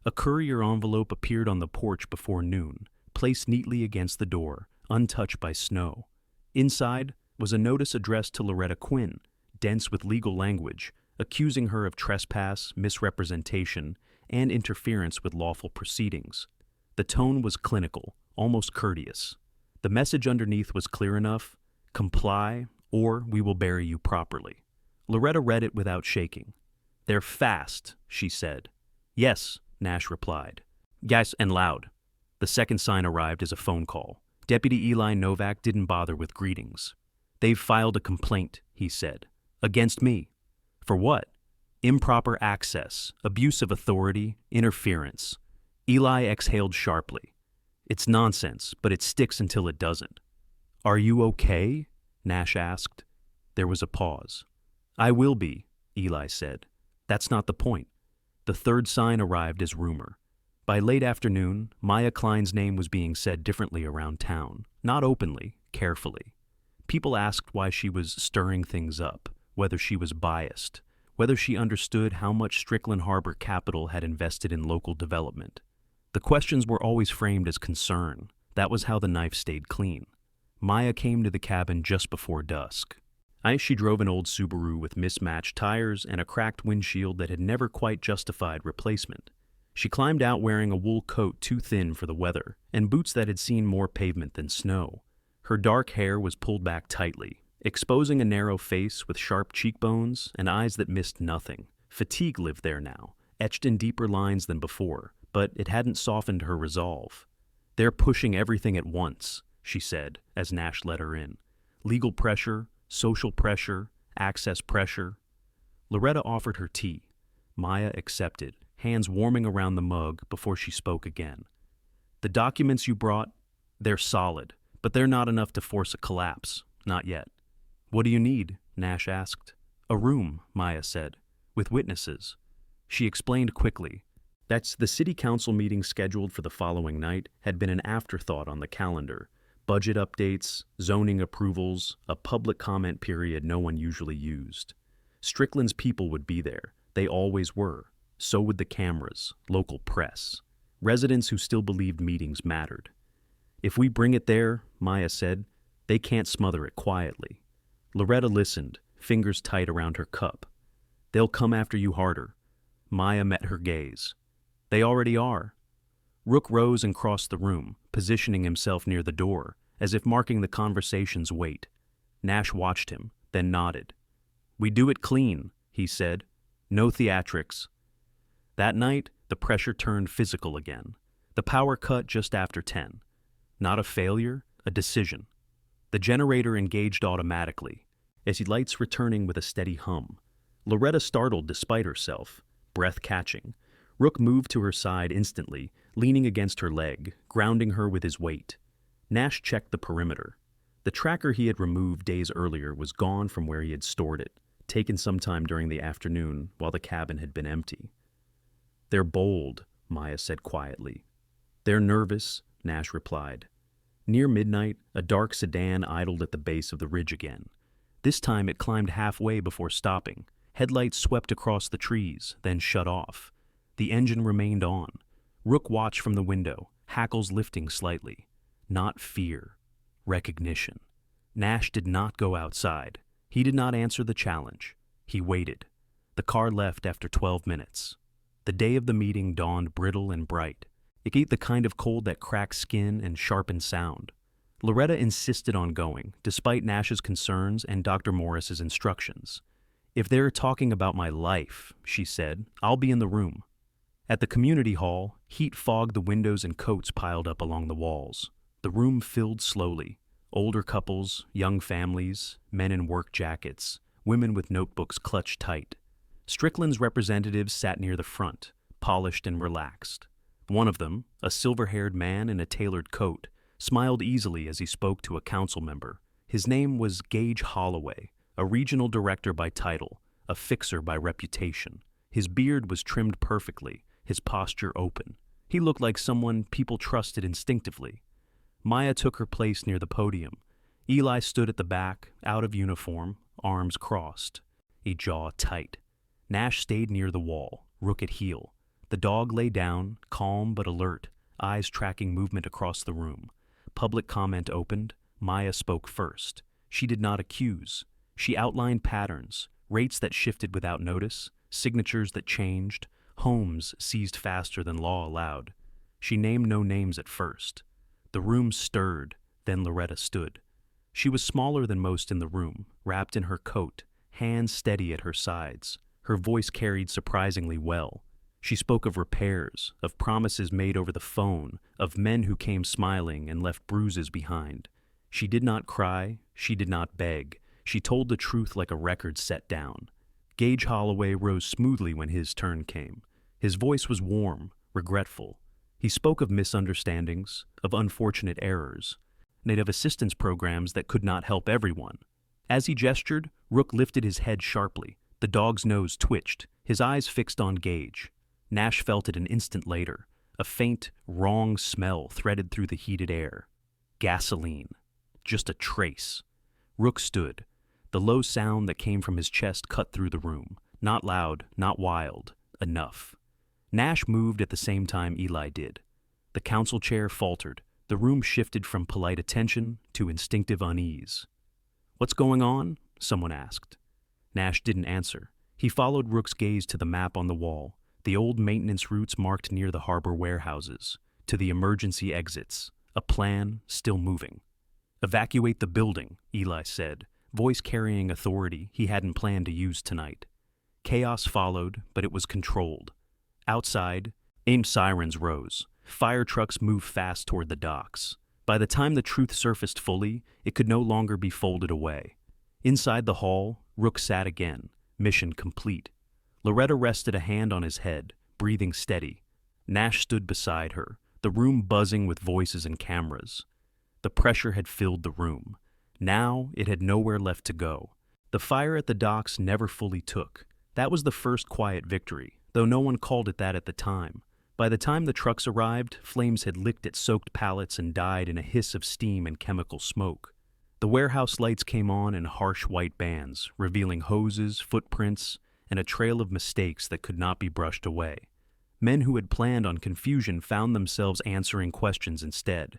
A courier envelope appeared on the porch before noon, placed neatly against the door, untouched by snow. Inside was a notice addressed to Loretta Quinn, dense with legal language, accusing her of trespass, misrepresentation, and interference with lawful proceedings. The tone was clinical, almost courteous. The message underneath was clear enough: comply, or we will bury you properly. Loretta read it without shaking. "They're fast," she said. "Yes," Nash replied. "Yes, and loud." The second sign arrived as a phone call. Deputy Eli Novak didn't bother with greetings. "They've filed a complaint," he said. "Against me." "For what?" "Improper access, abuse of authority, interference." Eli exhaled sharply. "It's nonsense, but it sticks until it doesn't." "Are you okay?" Nash asked. There was a pause. "I will be," Eli said. "That's not the point." The third sign arrived as rumor. By late afternoon, Maya Klein's name was being said differently around town, not openly, carefully. People asked why she was stirring things up, whether she was biased, whether she understood how much Strickland Harbor Capital had invested in local development. The questions were always framed as concern. That was how the knife stayed clean. Maya came to the cabin just before dusk. She drove an old Subaru with mismatched tires and a cracked windshield that had never quite justified replacement. She climbed out wearing a wool coat too thin for the weather and boots that had seen more pavement than snow. Her dark hair was pulled back tightly, exposing a narrow face with sharp cheekbones and eyes that missed nothing. Fatigue lived there now, etched in deeper lines than before, but it hadn't softened her resolve. "They're pushing everything at once," she said as Nash let her in. "Legal pressure, social pressure, access pressure." Loretta offered her tea. Maya accepted, hands warming around the mug before she spoke again. "The documents you brought, they're solid, but they're not enough to force a collapse. Not yet." "What do you need?" Nash asked. "A room," Maya said, "with witnesses." She explained quickly. That's the city council meeting scheduled for the following night had been an afterthought on the calendar. Budget updates, zoning approvals, a public comment period no one usually used. Strickland's people would be there. They always were. So would the cameras, local press, residents who still believed meetings mattered. "If we bring it there," Maya said, "they can't smother it quietly." Loretta listened, fingers tight around her cup. "They'll come after you harder." Maya met her gaze. "They already are." Rook rose and crossed the room, positioning himself near the door, as if marking the conversation's weight. Nash watched him, then nodded. "We do it clean," he said. "No theatrics." That night, the pressure turned physical again. The power cut just after 10. Not a failure, a decision. The generator engaged automatically, its lights returning with a steady hum. Loretta startled despite herself, breath catching. Rook moved to her side instantly, leaning against her leg, grounding her with his weight. Nash checked the perimeter. The tracker he had removed days earlier was gone from where he had stored it, taken sometime during the afternoon while the cabin had been empty. "They're bold," Maya said quietly. "They're nervous," Nash replied. Near midnight, a dark sedan idled at the base of the ridge again. This time it climbed halfway before stopping. Headlights swept across the trees, then shut off. The engine remained on. Rook watched from the window, hackles lifting slightly. Not fear. Recognition. Nash did not go outside. He did not answer the challenge. He waited. The car left after 12 minutes. The day of the meeting dawned brittle and bright. It gave the kind of cold that cracks skin and sharpens sound. Loretta insisted on going, despite Nash's concerns and Dr. Morris's instructions. "If they're talking about my life," she said, "I'll be in the room." At the community hall, heat fogged the windows and coats piled up along the walls. The room filled slowly. Older couples, young families, men in work jackets, women with notebooks clutched tight. Strickland's representatives sat near the front, polished and relaxed. One of them, a silver-haired man in a tailored coat, smiled easily as he spoke to a council member. His name was Gage Holloway, a regional director by title, a fixer by reputation. His beard was trimmed perfectly, his posture open. He looked like someone people trusted instinctively. Maya took her place near the podium. Eli stood at the back, out of uniform, arms crossed, a jaw tight. Nash stayed near the wall, Rook at heel. The dog lay down, calm but alert, eyes tracking movement across the room. Public comment opened. Maya spoke first. She did not accuse. She outlined patterns, rates that shifted without notice, signatures that changed, homes seized faster than law allowed. She named no names at first. The room stirred, then Loretta stood. She was smaller than most in the room, wrapped in her coat, hands steady at her sides. Her voice carried surprisingly well. She spoke of repairs, of promises made over the phone, of men who came smiling and left bruises behind. She did not cry, she did not beg. She told the truth like a record set down. Gage Holloway rose smoothly when his turn came. His voice was warm, regretful. He spoke of misunderstandings, of unfortunate errors, and of assistance programs that could not help everyone. As he gestured, Rook lifted his head sharply. The dog's nose twitched, his eyes fixed on Gage. Nash felt it an instant later. A faint, wrong smell threaded through the heated air. Gasoline. Just a trace. Rook stood. The low sound that came from his chest cut through the room. Not loud, not wild. Enough. Nash moved at the same time Eli did. The council chair faltered. The room shifted from polite attention to instinctive unease. "What's going on?" someone asked. Nash didn't answer. He followed Rook's gaze to the map on the wall, the old maintenance routes marked near the harbor warehouses, to the emergency exits, a plan still moving. "Evacuate the building," Eli said, voice carrying authority he hadn't planned to use tonight. Chaos followed, but it was controlled. Outside, AIM sirens rose. Fire trucks moved fast toward the docks. By the time the truth surfaced fully, it could no longer be folded away. Inside the hall, Rook sat again, mission complete. Loretta rested a hand on his head, breathing steady. Nash stood beside her, the room buzzing with voices and cameras. The pressure had filled the room. Now it had nowhere left to go. The fire at the docks never fully took. That was the first quiet victory, though no one called it that at the time. By the time the trucks arrived, flames had licked at soaked pallets and died in a hiss of steam and chemical smoke. The warehouse lights came on in harsh white bands, revealing hoses, footprints, and a trail of mistakes that could not be brushed away. Men who had planned on confusion found themselves answering questions instead.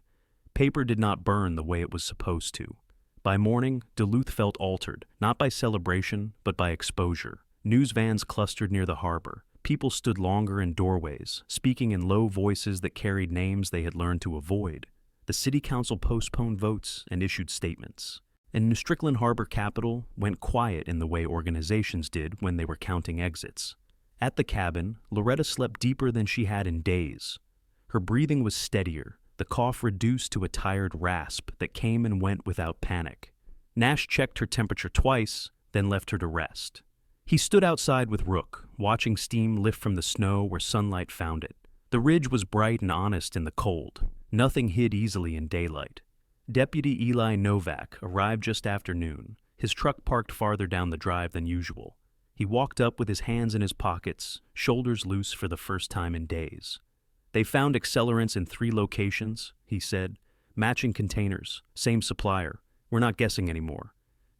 Paper did not burn the way it was supposed to. By morning, Duluth felt altered, not by celebration, but by exposure. News vans clustered near the harbor. People stood longer in doorways, speaking in low voices that carried names they had learned to avoid. The city council postponed votes and issued statements. And New Strickland Harbor Capital went quiet in the way organizations did when they were counting exits. At the cabin, Loretta slept deeper than she had in days. Her breathing was steadier, the cough reduced to a tired rasp that came and went without panic. Nash checked her temperature twice, then left her to rest. He stood outside with Rook, watching steam lift from the snow where sunlight found it. The ridge was bright and honest in the cold. Nothing hid easily in daylight. Deputy Eli Novak arrived just after noon, his truck parked farther down the drive than usual. He walked up with his hands in his pockets, shoulders loose for the first time in days. They found accelerants in 3 locations, he said. Matching containers, same supplier. We're not guessing anymore.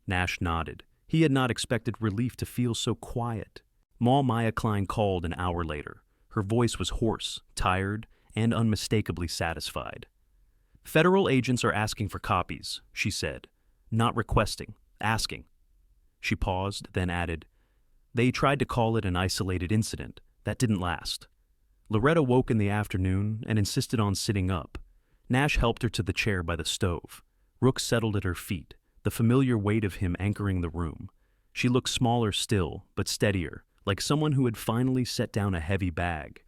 Nash nodded. He had not expected relief to feel so quiet. Maul Maya Klein called an hour later. Her voice was hoarse, tired, and unmistakably satisfied. Federal agents are asking for copies, she said. Not requesting, asking. She paused, then added, They tried to call it an isolated incident. That didn't last. Loretta woke in the afternoon and insisted on sitting up. Nash helped her to the chair by the stove. Rook settled at her feet, the familiar weight of him anchoring the room. She looked smaller still, but steadier, like someone who had finally set down a heavy bag.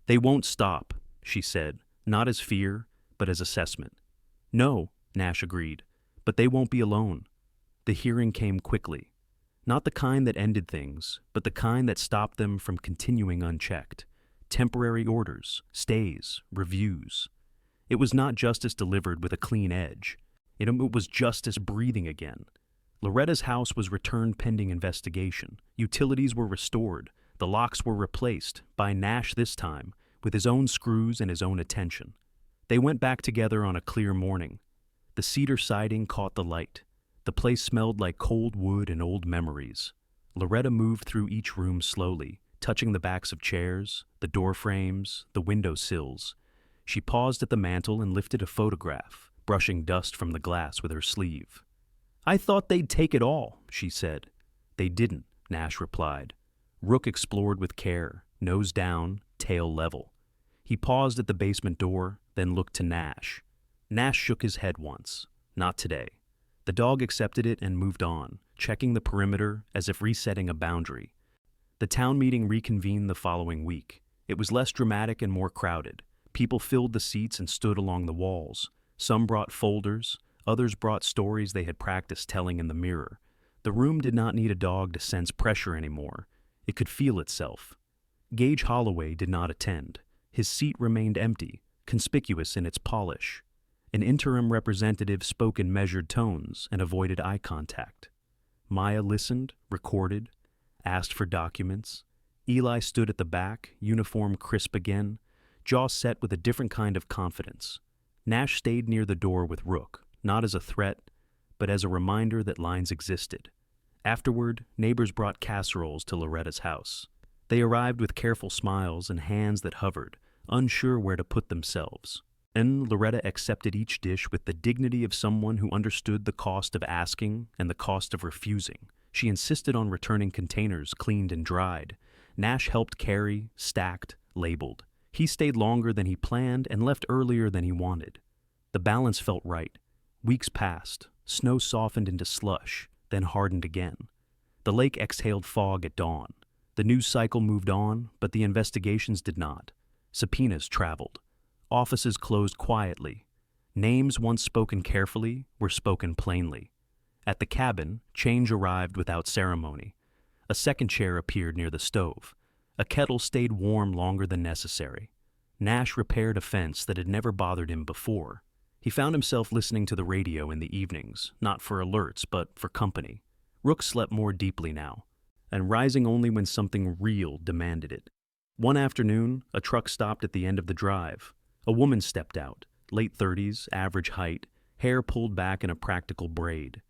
They won't stop, she said, not as fear, but as assessment. No, Nash agreed, but they won't be alone. The hearing came quickly. Not the kind that ended things, but the kind that stopped them from continuing unchecked. Temporary orders, stays, reviews. It was not justice delivered with a clean edge. It was justice breathing again. Loretta's house was returned pending investigation. Utilities were restored. The locks were replaced, by Nash this time, with his own screws and his own attention. They went back together on a clear morning. The cedar siding caught the light. The place smelled like cold wood and old memories. Loretta moved through each room slowly, touching the backs of chairs, the door frames, the window sills. She paused at the mantel and lifted a photograph, brushing dust from the glass with her sleeve. I thought they'd take it all, she said. They didn't, Nash replied. Rook explored with care, nose down, tail level. He paused at the basement door, then looked to Nash. Nash shook his head once. Not today. The dog accepted it and moved on, checking the perimeter as if resetting a boundary. The town meeting reconvened the following week. It was less dramatic and more crowded. People filled the seats and stood along the walls. Some brought folders, others brought stories they had practiced telling in the mirror. The room did not need a dog to sense pressure anymore. It could feel itself. Gage Holloway did not attend. His seat remained empty, conspicuous in its polish. An interim representative spoke in measured tones and avoided eye contact. Maya listened, recorded, asked for documents. Eli stood at the back, uniform crisp again, jaw set with a different kind of confidence. Nash stayed near the door with Rook, not as a threat, but as a reminder that lines existed. Afterward, neighbors brought casseroles to Loretta's house. They arrived with careful smiles and hands that hovered, unsure where to put themselves. And Loretta accepted each dish with the dignity of someone who understood the cost of asking and the cost of refusing. She insisted on returning containers cleaned and dried. Nash helped carry, stacked, labeled. He stayed longer than he planned and left earlier than he wanted. The balance felt right. Weeks passed. Snow softened into slush, then hardened again. The lake exhaled fog at dawn. The news cycle moved on, but the investigations did not. Subpoenas traveled. Offices closed quietly. Names once spoken carefully were spoken plainly. At the cabin, change arrived without ceremony. A second chair appeared near the stove. A kettle stayed warm longer than necessary. Nash repaired a fence that had never bothered him before. He found himself listening to the radio in the evenings, not for alerts, but for company. Rook slept more deeply now, and rising only when something real demanded it. One afternoon, a truck stopped at the end of the drive. A woman stepped out, late 30s, average height, hair pulled back in a practical braid.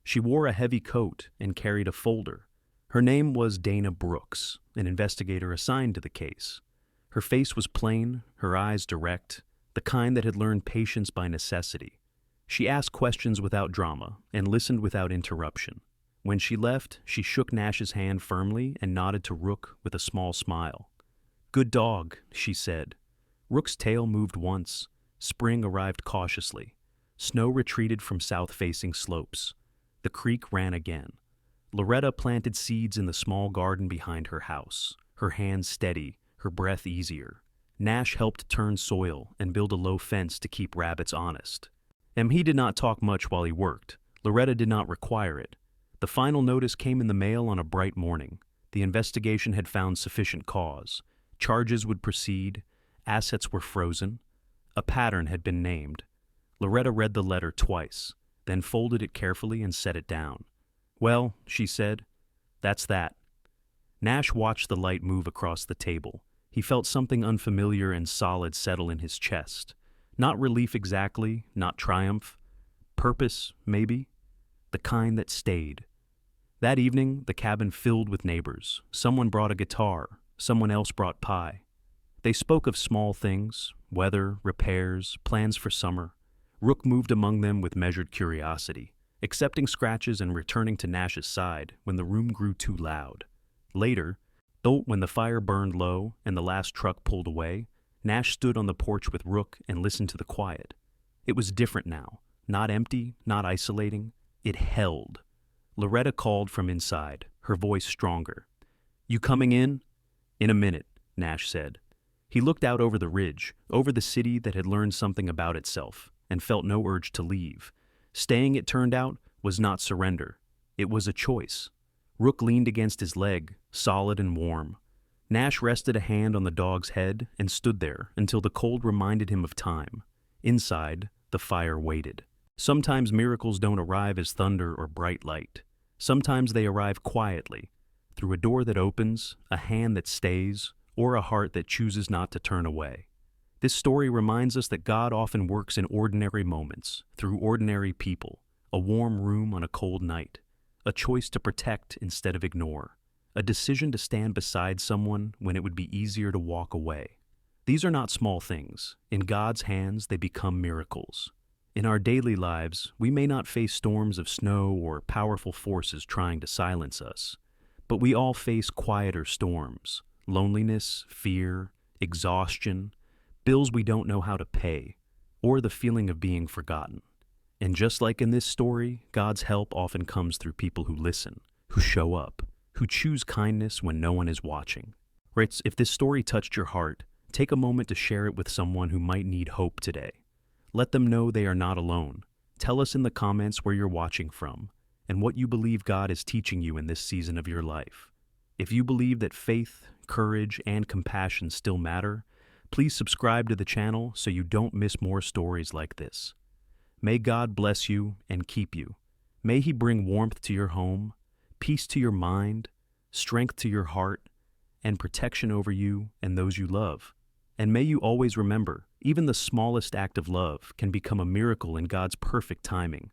She wore a heavy coat and carried a folder. Her name was Dana Brooks, an investigator assigned to the case. Her face was plain, her eyes direct, the kind that had learned patience by necessity. She asked questions without drama and listened without interruption. When she left, she shook Nash's hand firmly and nodded to Rook with a small smile. "Good dog," she said. Rook's tail moved once. Spring arrived cautiously. Snow retreated from south-facing slopes. The creek ran again. Loretta planted seeds in the small garden behind her house, her hands steady, her breath easier. Nash helped turn soil and build a low fence to keep rabbits honest. He did not talk much while he worked. Loretta did not require it. The final notice came in the mail on a bright morning. The investigation had found sufficient cause. Charges would proceed. Assets were frozen. A pattern had been named. Loretta read the letter twice, then folded it carefully and set it down. "Well," she said, "that's that." Nash watched the light move across the table. He felt something unfamiliar and solid settle in his chest. Not relief exactly, not triumph. Purpose, maybe. The kind that stayed. That evening, the cabin filled with neighbors. Someone brought a guitar. Someone else brought pie. They spoke of small things, weather, repairs, plans for summer. Rook moved among them with measured curiosity, accepting scratches and returning to Nash's side when the room grew too loud. Later, though, when the fire burned low and the last truck pulled away, Nash stood on the porch with Rook and listened to the quiet. It was different now, not empty, not isolating. It held. Loretta called from inside, her voice stronger. "You coming in?" "In a minute," Nash said. He looked out over the ridge, over the city that had learned something about itself, and felt no urge to leave. Staying, it turned out, was not surrender. It was a choice. Rook leaned against his leg, solid and warm. Nash rested a hand on the dog's head and stood there until the cold reminded him of time. Inside, the fire waited. Sometimes miracles don't arrive as thunder or bright light. Sometimes they arrive quietly, through a door that opens, a hand that stays, or a heart that chooses not to turn away. This story reminds us that God often works in ordinary moments, through ordinary people, a warm room on a cold night, a choice to protect instead of ignore, a decision to stand beside someone when it would be easier to walk away. These are not small things. In God's hands, they become miracles. In our daily lives, we may not face storms of snow or powerful forces trying to silence us, but we all face quieter storms, loneliness, fear, exhaustion, bills we don't know how to pay, or the feeling of being forgotten. And just like in this story, God's help often comes through people who listen, who show up, who choose kindness when no one is watching. Right? If this story touched your heart, take a moment to share it with someone who might need hope today. Let them know they are not alone. Tell us in the comments where you're watching from and what you believe God is teaching you in this season of your life. If you believe that faith, courage, and compassion still matter, please subscribe to the channel so you don't miss more stories like this. May God bless you and keep you. May He bring warmth to your home, peace to your mind, strength to your heart, and protection over you and those you love. And may you always remember, even the smallest act of love can become a miracle in God's perfect timing.